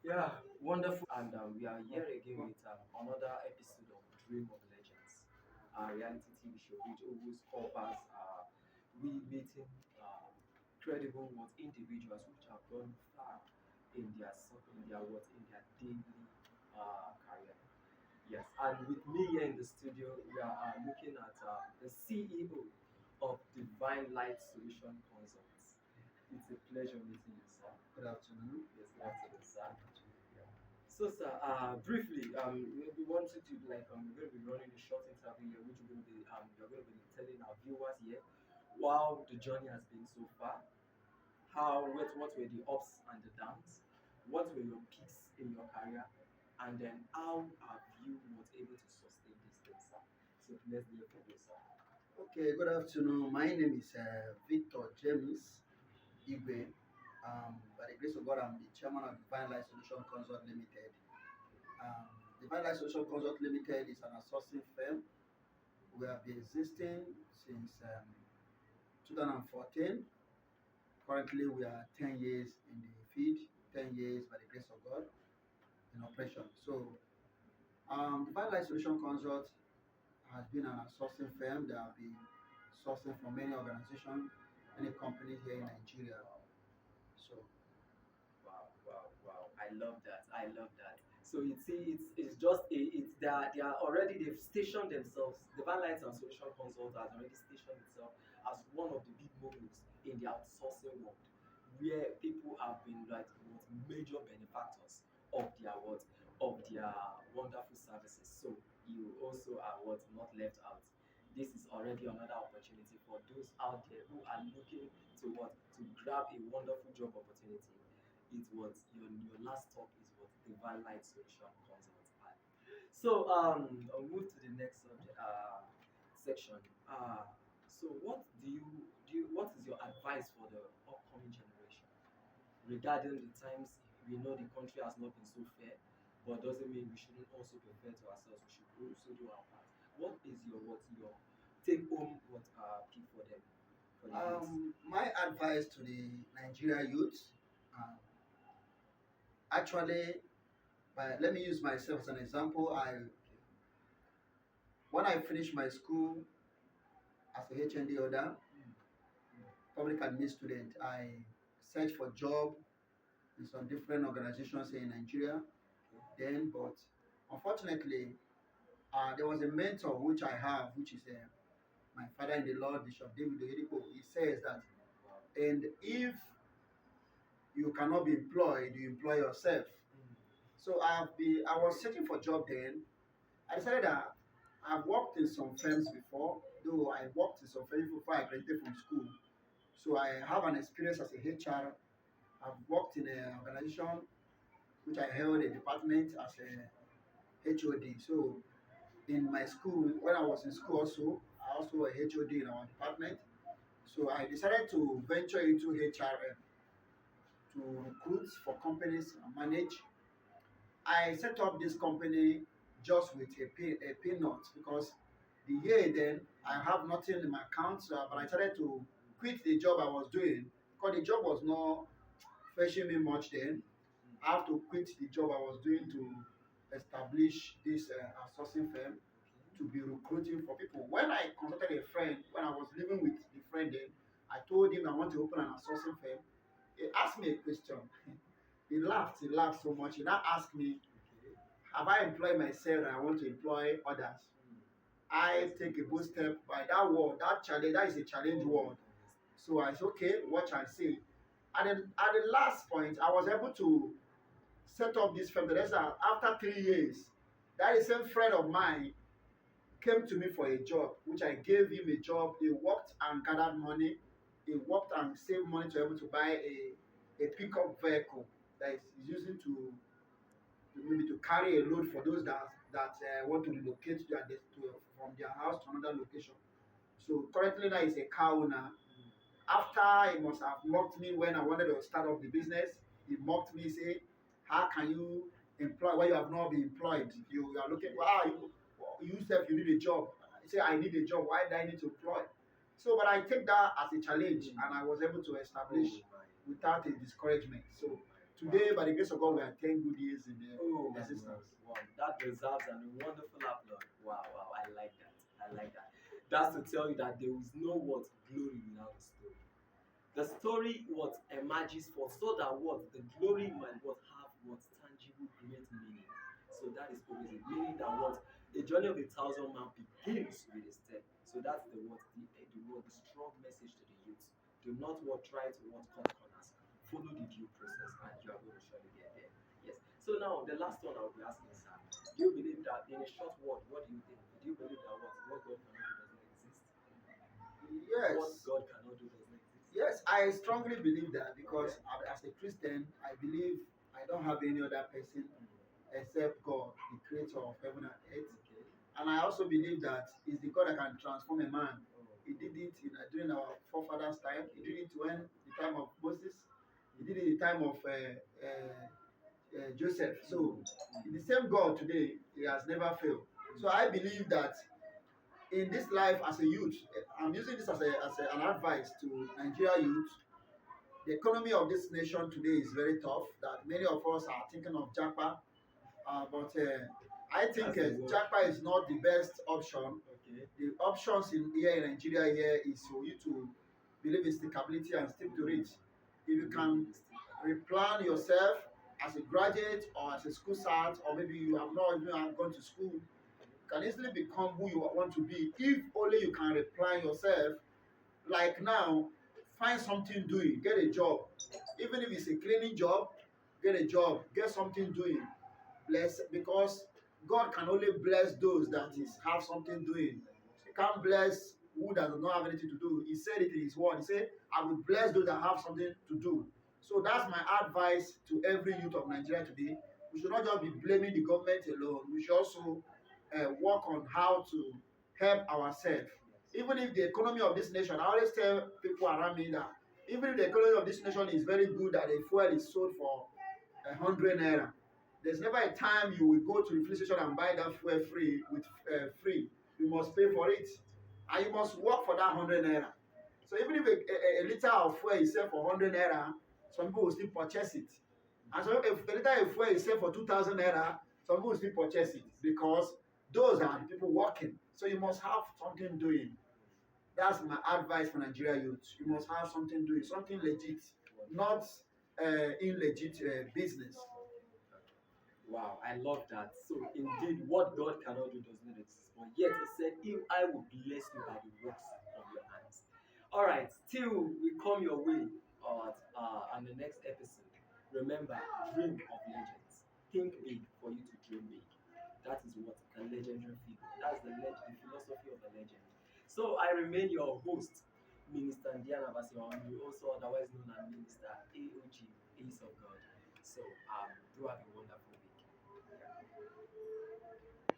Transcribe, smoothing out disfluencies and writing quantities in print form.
Yeah, wonderful. And we are here again with another episode of Dream of Legends, a reality TV show which always covers we meeting credible what individuals which have gone far in their in their daily career. Yes, and with me here in the studio, we are looking at the CEO of Divine Light Solution Consults. It's a pleasure meeting you, sir. Good afternoon. Yes, good afternoon, sir. Yeah. So, sir, briefly, we wanted to we're going to be running a short interview here, which we're going to be you're going to be telling our viewers here how the journey has been so far, what were the ups and the downs, what were your peaks in your career, and then how have you not able to sustain these things, sir? So let's hear from you, sir. Okay, good afternoon. My name is Victor James Igwe. By the grace of God, I'm the chairman of Divine Life Solution Consult Limited. Divine Life Solution Consult Limited is an outsourcing firm. We have been existing since 2014. Currently, we are 10 years in the field, 10 years by the grace of God in operation. So, Divine Life Solution Consult has been an outsourcing firm that have been sourcing from many organizations, many companies here in Nigeria. So Wow, wow, wow. I love that. I love that. So you see, it's just it's they are already they've stationed themselves. The Van Lights and Solution Consult has already stationed itself as one of the big moguls in the outsourcing world, where people have been like what major benefactors of their what of their wonderful services. So you also are what not left out. This is already another opportunity for those out there who are looking to what to grab a wonderful job opportunity. It was your last talk is what Divine Light Solution Consult. So I'll move to the next subject section. So what do you what is your advice for the upcoming generation regarding the times we know the country has not been so fair, but doesn't mean we shouldn't also be fair to ourselves. We should also do our part. What is your take home what pick for them for the youth? my advice to the Nigeria youth, um, actually, let me use myself as an example. When I finished my school as a HND holder, public admin student, I searched for job in some different organizations here in Nigeria. Then, but unfortunately, there was a mentor which I have, which is my father in the Lord, Bishop David Oyedepo. He says that, and if you cannot be employed, you employ yourself. So I was searching for job then. I decided that I've worked in some firms before, though I worked in some firms before I graduated from school. So I have an experience as a HR. I've worked in an organization which I held a department as a HOD. So in my school, when I was in school also, I also a HOD in our department. So I decided to venture into HRM to recruit for companies and manage. I set up this company just with a peanut because the year then I have nothing in my account, but I started to quit the job I was doing because the job was not fetching me much then. I have to quit the job I was doing to establish this outsourcing firm to be recruiting for people. When I consulted a friend, when I was living with the friend then, I told him I want to open an outsourcing firm. He asked me a question. He laughed so much. He now asked me, have I employed myself and I want to employ others? I take a bold step by that word, that challenge, that is a challenge word. So I said, okay, watch and see. And then at the last point, I was able to set up this firm. The rest after 3 years, that is same friend of mine came to me for a job, which I gave him a job. He worked and gathered money. He worked and saved money to be able to buy a pickup vehicle that is using to maybe to carry a load for those that want to relocate from their house to another location. So currently now is a car owner. After he must have mocked me when I wanted to start up the business, he mocked me, say, how can you employ when you have not been employed? You are looking, wow, you self, you need a job. He said, I need a job. Why do I need to employ? So, but I take that as a challenge and I was able to establish without a discouragement. So, Today, by the grace of God, we are 10 good years in the Oh my word. existence. Wow, that deserves a wonderful applaud. Wow, wow, I like that. I like that. That's to tell you that there is no what glory without the story. The story what emerges for so that what the glory might what have what tangible great meaning. So that is always it. Meaning that what the journey of a thousand man begins with a step. So that's the what the what the strong message to the youth. Do not what try to what cut corners. Follow the due process and you are going to surely get there. Yes. So now the last one I will be asking sir. Do you believe that in a short word, what do you think? Do you believe that what God cannot do does not exist? What Yes, God cannot do does not exist? yes, I strongly believe that because as a Christian, I believe I don't have any other person except God, the creator of heaven and earth. Okay. And I also believe that it's the God that can transform a man. He did it during our forefathers' time. He did it when the time of Moses. He did it in the time of Joseph. So the same God today, He has never failed. So I believe that in this life as a youth, I'm using this as an advice to Nigeria youth. The economy of this nation today is very tough. That many of us are thinking of Japa, but I think That's the word. Japa is not the best option. Okay. The options in here in Nigeria here is for you to believe in stability and stick to it. If you can replan yourself as a graduate or as a school start, or maybe you have not even gone to school, you can easily become who you want to be if only you can replan yourself. Like now, find something doing, get a job. Even if it's a cleaning job, get a job, get something doing. Bless, because God can only bless those that is have something doing. He can't bless who does not have anything to do. He said it in his word. He said, I will bless those that have something to do. So that's my advice to every youth of Nigeria today. We should not just be blaming the government alone. We should also work on how to help ourselves. Even if the economy of this nation, I always tell people around me that even if the economy of this nation is very good, that the fuel is sold for 100 naira, there's never a time you will go to the filling station and buy that fuel free with free. You must pay for it, and you must work for that 100 naira. So even if a liter of fuel is sell for 100 naira, some people will still purchase it. And so if a liter of fuel is sell for 2,000 naira, some people will still purchase it because those are the people working. So you must have something doing. That's my advice for Nigeria youth. You must have something doing, something legit, not illegit business. Wow, I love that. So indeed, what God cannot do does not exist. But yet He said, "If I will bless you by the works of your hands." All right, till we come your way on the next episode. Remember, dream of legends. Think big for you to dream big. That is what a legendary figure. That's the philosophy of a legend. So I remain your host, Minister Ndiana Basiwa, also otherwise known as Minister AOG, Ace of God. So do have a wonderful week. Yeah.